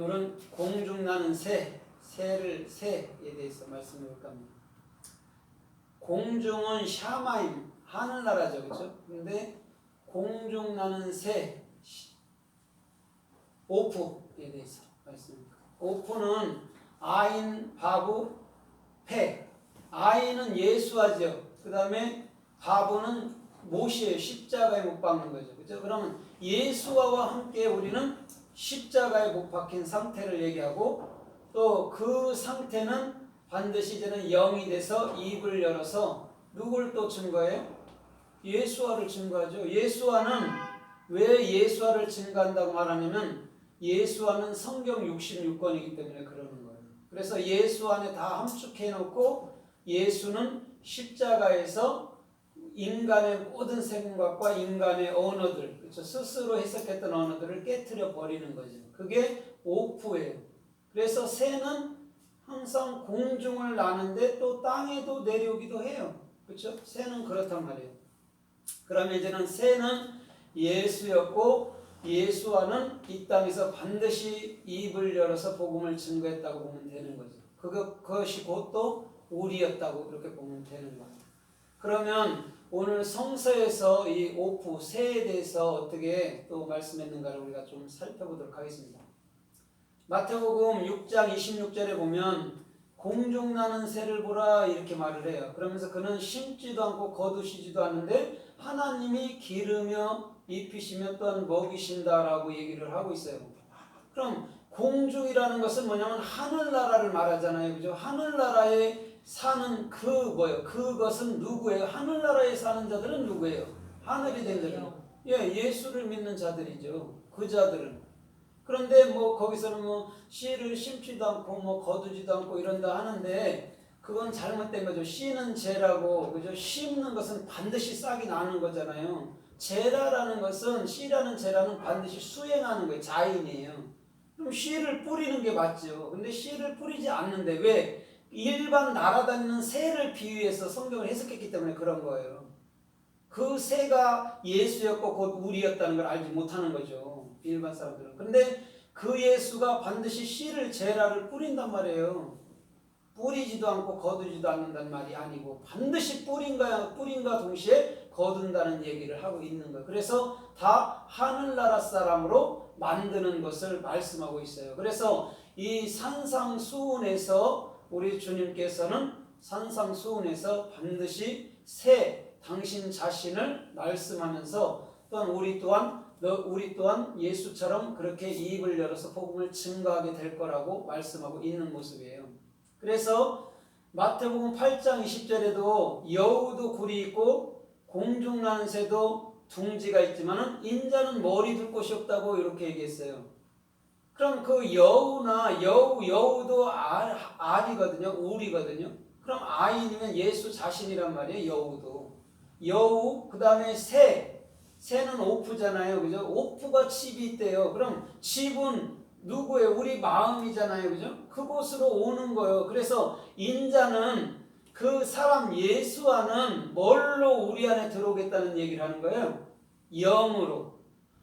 오늘은 공중나는 새에 대해서 말씀해 볼까 합니다. 공중은 샤마임, 하늘나라죠, 그렇죠? 근데 공중나는 새, 오프에 대해서 말씀합니다. 오프는 아인, 바브, 페. 아인은 예수하죠. 그 다음에 바브는 못이에요. 십자가에 못 박는 거죠, 그렇죠? 그러면 예수와 함께 우리는 십자가에 못 박힌 상태를 얘기하고, 또 그 상태는 반드시 이제는 영이 돼서 입을 열어서 누굴 또 증거해요? 예수와를 증거하죠. 예수와는 왜 예수와를 증거한다고 말하냐면 예수와는 성경 66권이기 때문에 그러는 거예요. 그래서 예수 안에 다 함축해 놓고 예수는 십자가에서 인간의 모든 생각과 인간의 언어들, 그렇죠? 스스로 해석했던 언어들을 깨트려 버리는 거죠. 그게 오프예요. 그래서 새는 항상 공중을 나는데 또 땅에도 내려오기도 해요. 그렇죠? 새는 그렇단 말이에요. 그러면 이제는 새는 예수였고 예수와는 이 땅에서 반드시 입을 열어서 복음을 증거했다고 보면 되는 거죠. 그것이 곧 또 우리였다고 그렇게 보면 되는 거예요. 그러면 오늘 성서에서 이 오프, 새에 대해서 어떻게 또 말씀했는가를 우리가 좀 살펴보도록 하겠습니다. 마태복음 6장 26절에 보면 공중나는 새를 보라 이렇게 말을 해요. 그러면서 그는 심지도 않고 거두시지도 않는데 하나님이 기르며 입히시며 또한 먹이신다라고 얘기를 하고 있어요. 그럼 공중이라는 것은 뭐냐면 하늘나라를 말하잖아요, 그죠? 하늘나라에 사는 그것은 누구예요? 하늘나라에 사는 자들은 누구예요? 하늘이 된 자들. 예수를 믿는 자들이죠. 그 자들은. 그런데 뭐 거기서는 뭐 씨를 심지도 않고 뭐 거두지도 않고 이런다 하는데 그건 잘못된 거죠. 씨는 재라고, 그죠? 심는 것은 반드시 싹이 나는 거잖아요. 재라라는 것은, 씨라는 재라는 반드시 수행하는 거예요. 자인이에요. 그럼 씨를 뿌리는 게 맞죠. 근데 씨를 뿌리지 않는데 왜? 일반 날아다니는 새를 비유해서 성경을 해석했기 때문에 그런 거예요. 그 새가 예수였고 곧 우리였다는 걸 알지 못하는 거죠, 일반 사람들은. 근데 그 예수가 반드시 씨를, 제라를 뿌린단 말이에요. 뿌리지도 않고 거두지도 않는다는 말이 아니고 반드시 뿌린과 동시에 거둔다는 얘기를 하고 있는 거예요. 그래서 다 하늘나라 사람으로 만드는 것을 말씀하고 있어요. 그래서 이 산상수훈에서 우리 주님께서는 산상수훈에서 반드시 새, 당신 자신을 말씀하면서 또한 우리 또한 예수처럼 그렇게 입을 열어서 복음을 증거하게 될 거라고 말씀하고 있는 모습이에요. 그래서 마태복음 8장 20절에도 여우도 굴이 있고 공중나는 새도 둥지가 있지만은 인자는 머리 둘 곳이 없다고 이렇게 얘기했어요. 그럼 그 여우도 알이거든요. 우리거든요. 그럼 아인이면 예수 자신이란 말이에요. 여우, 그 다음에 새는 오프잖아요. 그죠? 오프가 칩이 있대요. 그럼 칩은 누구예요? 우리 마음이잖아요. 그죠? 그곳으로 오는 거예요. 그래서 인자는 그 사람 예수와는 뭘로 우리 안에 들어오겠다는 얘기를 하는 거예요? 영으로.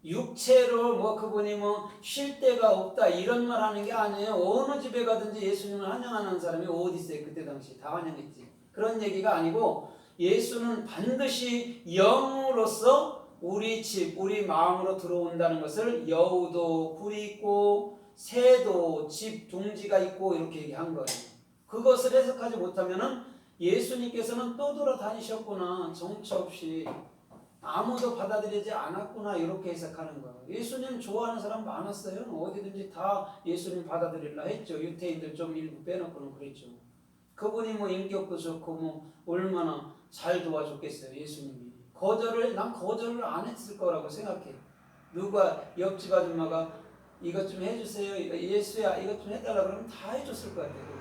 육체로 그분이 쉴 데가 없다 이런 말 하는 게 아니에요. 어느 집에 가든지 예수님을 환영하는 사람이 어디 있어요? 그때 당시 다 환영했지. 그런 얘기가 아니고 예수는 반드시 영으로서 우리 집, 우리 마음으로 들어온다는 것을 여우도 굴이 있고 새도 집, 둥지가 있고 이렇게 얘기한 거예요. 그것을 해석하지 못하면은 예수님께서는 떠돌아다니셨구나, 정처 없이 아무도 받아들이지 않았구나 이렇게 해석하는 거예요. 예수님 좋아하는 사람 많았어요. 어디든지 다 예수님 받아들이려 했죠. 유태인들 좀 일부 빼놓고는 그랬죠. 그분이 인격도 좋고 얼마나 잘 도와줬겠어요. 예수님이 난 거절을 안 했을 거라고 생각해. 누가 옆집 아줌마가 이것 좀 해주세요, 예수야 이것 좀 해달라 그러면 다 해줬을 것 같아요.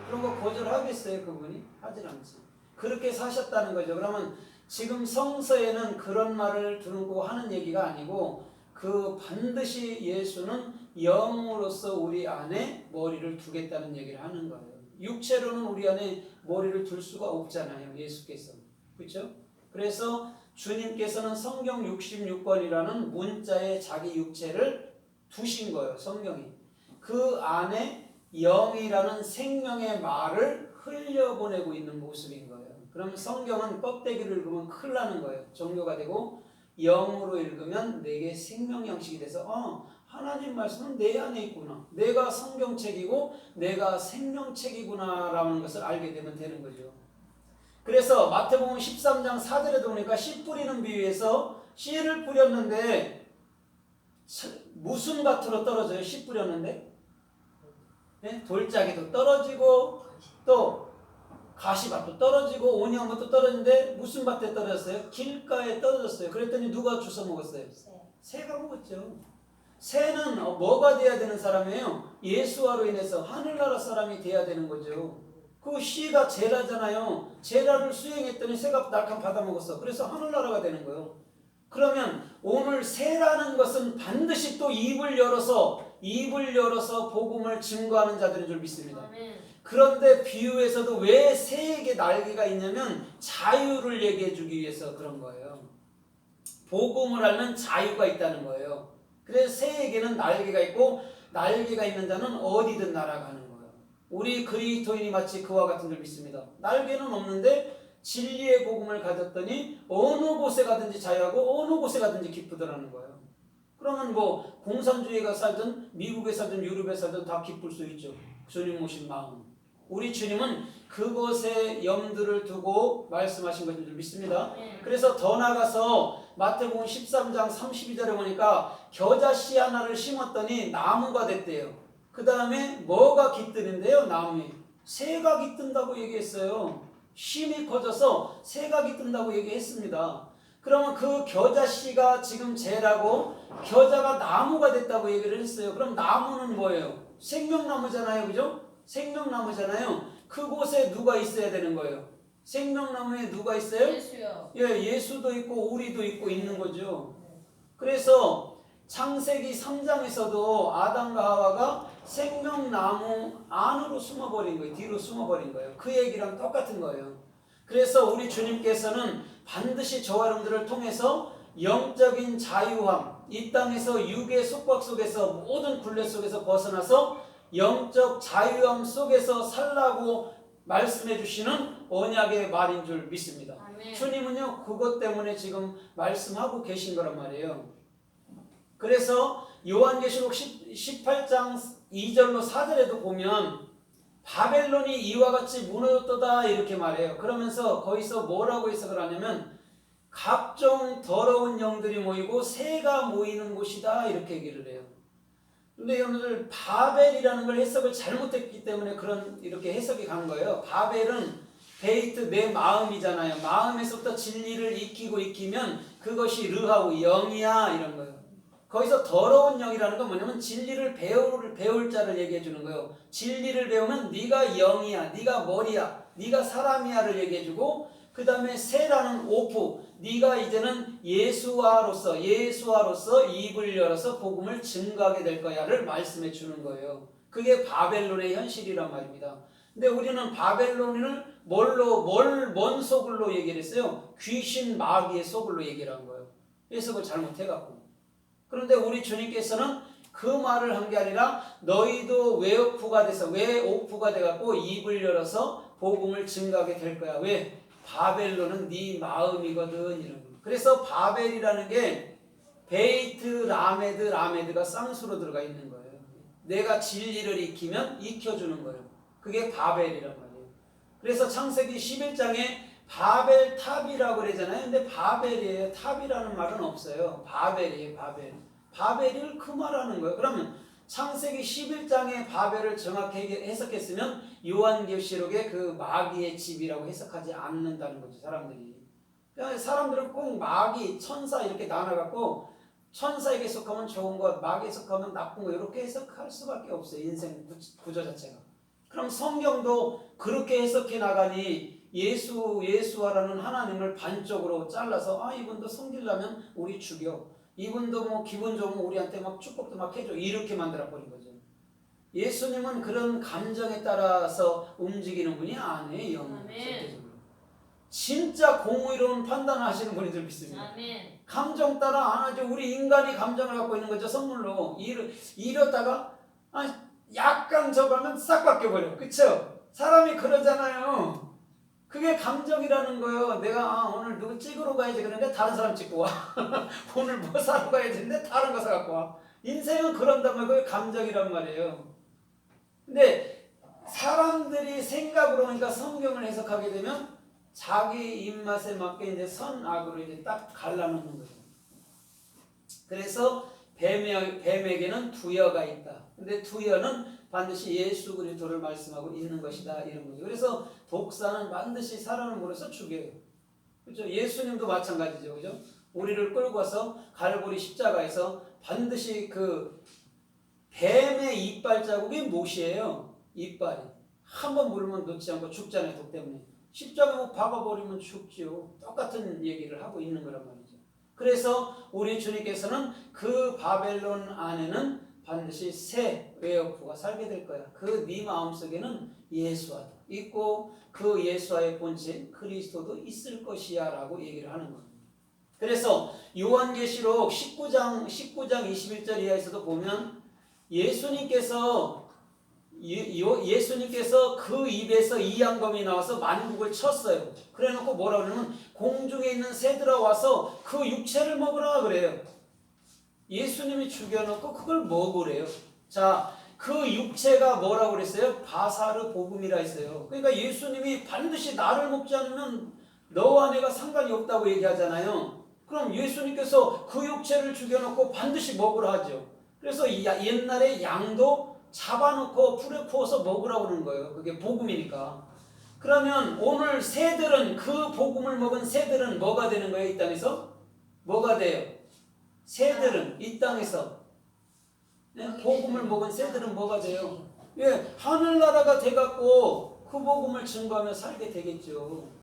그런 거 거절하겠어요? 그분이 하진 않지. 그렇게 사셨다는 거죠. 그러면 지금 성서에는 그런 말을 두고 하는 얘기가 아니고 반드시 예수는 영으로서 우리 안에 머리를 두겠다는 얘기를 하는 거예요. 육체로는 우리 안에 머리를 둘 수가 없잖아요, 예수께서. 그렇죠? 그래서 주님께서는 성경 66권이라는 문자에 자기 육체를 두신 거예요, 성경이. 그 안에 영이라는 생명의 말을 흘려보내고 있는 모습인 거예요. 그럼 성경은 껍데기를 읽으면 큰일 나는 거예요. 종교가 되고 영으로 읽으면 내게 생명 양식이 돼서 하나님 말씀은 내 안에 있구나. 내가 성경책이고 내가 생명책이구나라는 것을 알게 되는 거죠. 그래서 마태복음 13장 4절에도 보니까 씨 뿌리는 비유에서 씨를 뿌렸는데 무슨 밭으로 떨어져요? 씨 뿌렸는데? 네? 돌짝이도 떨어지고 또 가시밭도 떨어지고 온양밭도 떨어지는데 무슨 밭에 떨어졌어요? 길가에 떨어졌어요. 그랬더니 누가 주워 먹었어요? 새가 먹었죠. 새는 뭐가 돼야 되는 사람이에요? 예수와로 인해서 하늘나라 사람이 돼야 되는 거죠. 그 씨가 제라잖아요. 제라를 수행했더니 새가 날감 받아먹었어. 그래서 하늘나라가 되는 거예요. 그러면 오늘 새라는 것은 반드시 또 입을 열어서 복음을 증거하는 자들인 줄 믿습니다. 그런데 비유에서도 왜 새에게 날개가 있냐면 자유를 얘기해 주기 위해서 그런 거예요. 복음을 알면 자유가 있다는 거예요. 그래서 새에게는 날개가 있고 날개가 있는 자는 어디든 날아가는 거예요. 우리 그리스도인이 마치 그와 같은 줄 믿습니다. 날개는 없는데 진리의 복음을 가졌더니 어느 곳에 가든지 자유하고 어느 곳에 가든지 기쁘더라는 거예요. 그러면 뭐 공산주의가 살든 미국에 살든 유럽에 살든 다 기쁠 수 있죠. 주님 오신 마음. 우리 주님은 그곳에 염두를 두고 말씀하신 것인 줄 믿습니다. 그래서 더 나아가서 마태복음 13장 32절에 보니까 겨자씨 하나를 심었더니 나무가 됐대요. 그 다음에 뭐가 깃드는데요? 나무에 새가 깃든다고 얘기했어요. 힘이 커져서 새가 깃든다고 얘기했습니다. 그러면 그 겨자씨가 지금 재라고 겨자가 나무가 됐다고 얘기를 했어요. 그럼 나무는 뭐예요? 생명나무잖아요. 그죠? 생명나무잖아요. 그곳에 누가 있어야 되는 거예요? 생명나무에 누가 있어요? 예수요. 예, 예수도 있고 우리도 있고 있는 거죠. 그래서 창세기 3장에서도 아담과 하와가 생명나무 안으로 숨어버린 거예요. 뒤로 숨어버린 거예요. 그 얘기랑 똑같은 거예요. 그래서 우리 주님께서는 반드시 저와 여러분들을 통해서 영적인 자유함, 이 땅에서 육의 속박 속에서 모든 굴레 속에서 벗어나서 영적 자유함 속에서 살라고 말씀해 주시는 언약의 말인 줄 믿습니다. 아멘. 주님은요 그것 때문에 지금 말씀하고 계신 거란 말이에요. 그래서 요한계시록 18장 2절로 4절에도 보면 바벨론이 이와 같이 무너졌도다 이렇게 말해요. 그러면서 거기서 뭐라고 해석을 하냐면 각종 더러운 영들이 모이고 새가 모이는 곳이다 이렇게 얘기를 해요. 근데 여러분들 바벨이라는 걸 해석을 잘못했기 때문에 이렇게 해석이 간 거예요. 바벨은 베이트 내 마음이잖아요. 마음에서부터 진리를 익히면 그것이 르하우 영이야 이런 거예요. 거기서 더러운 영이라는 건 뭐냐면 진리를 배울 자를 얘기해 주는 거예요. 진리를 배우면 네가 영이야, 네가 머리야, 네가 사람이야를 얘기해 주고 그 다음에 새라는 오프, 네가 이제는 예수와로서 입을 열어서 복음을 증거하게 될 거야를 말씀해 주는 거예요. 그게 바벨론의 현실이란 말입니다. 근데 우리는 바벨론을 뭔 소굴로 얘기를 했어요? 귀신 마귀의 소굴로 얘기를 한 거예요. 해석을 잘못해갖고. 그런데 우리 주님께서는 그 말을 한 게 아니라 너희도 웨오프가 돼갖고 입을 열어서 복음을 증거하게 될 거야. 왜? 바벨론은 네 마음이거든. 이런 거. 그래서 바벨이라는 게 베이트 라메드가 쌍수로 들어가 있는 거예요. 내가 진리를 익혀주는 거예요. 그게 바벨이란 말이에요. 그래서 창세기 11장에 바벨탑이라고 그러잖아요. 근데 바벨이에요. 탑이라는 말은 없어요. 바벨이에요. 바벨을 그 말하는 거예요. 그러면 창세기 11장의 바벨을 정확히 해석했으면 요한계시록의 그 마귀의 집이라고 해석하지 않는다는 거죠. 사람들은 꼭 마귀, 천사 이렇게 나눠갖고 천사에게 속하면 좋은 것, 마귀에 속하면 나쁜 것 이렇게 해석할 수밖에 없어요. 인생 구조 자체가. 그럼 성경도 그렇게 해석해 나가니 예수와라는 하나님을 반쪽으로 잘라서 이분도 성질나면 우리 죽여. 이분도 뭐 기분 좋으면 우리한테 막 축복도 막 해줘. 이렇게 만들어버린 거죠. 예수님은 그런 감정에 따라서 움직이는 분이 아니에요. 절대적으로. 진짜 공의로운 판단을 하시는 분인 줄 믿습니다. 아멘. 감정 따라 안 하죠. 우리 인간이 감정을 갖고 있는 거죠. 선물로. 이러다가 싹 바뀌어버려. 그쵸? 사람이 그러잖아요. 그게 감정이라는 거예요. 내가 오늘 누구 찍으러 가야지 그런데 다른 사람 찍고 와. 오늘 뭐 사러 가야지 근데 다른 거 사갖고 와. 인생은 그런단 말이에요. 그게 감정이란 말이에요. 근데 사람들이 생각으로 그러니까 성경을 해석하게 되면 자기 입맛에 맞게 이제 선악으로 이제 딱 갈라놓는 거예요. 그래서 뱀에게는 두여가 있다. 근데 두여는 반드시 예수 그리스도를 말씀하고 있는 것이다 이런 거죠. 그래서 독사는 반드시 사람을 물어서 죽여요. 그렇죠? 예수님도 마찬가지죠. 그죠? 우리를 끌고 와서 갈보리 십자가에서 반드시 그 뱀의 이빨 자국이 못이에요. 이빨이. 한번 물면 놓지 않고 죽잖아요. 독 때문에. 십자가 박아버리면 죽지요. 똑같은 얘기를 하고 있는 거란 말이죠. 그래서 우리 주님께서는 그 바벨론 안에는 반드시 새 웨어프가 살게 될 거야. 그 네 마음속에는 예수와도 있고 그 예수와의 본체 그리스도도 있을 것이야 라고 얘기를 하는 거예요. 그래서 요한계시록 19장 21절 이하에서도 보면 예수님께서 그 입에서 이양검이 나와서 만국을 쳤어요. 그래놓고 뭐라 그러면 공중에 있는 새들아 와서 그 육체를 먹으라 그래요. 예수님이 죽여놓고 그걸 먹으래요. 자, 그 육체가 뭐라고 그랬어요? 바사르 복음이라 했어요. 그러니까 예수님이 반드시 나를 먹지 않으면 너와 내가 상관이 없다고 얘기하잖아요. 그럼 예수님께서 그 육체를 죽여놓고 반드시 먹으라 하죠. 그래서 옛날에 양도 잡아놓고 불에 구워서 먹으라고 그러는 거예요. 그게 복음이니까. 그러면 오늘 새들은 그 복음을 먹은 새들은 뭐가 되는 거예요? 이 땅에서? 뭐가 돼요? 새들은 이 땅에서 복음을 먹은 새들은 뭐가 돼요? 예, 하늘나라가 돼갖고 그 복음을 증거하며 살게 되겠죠.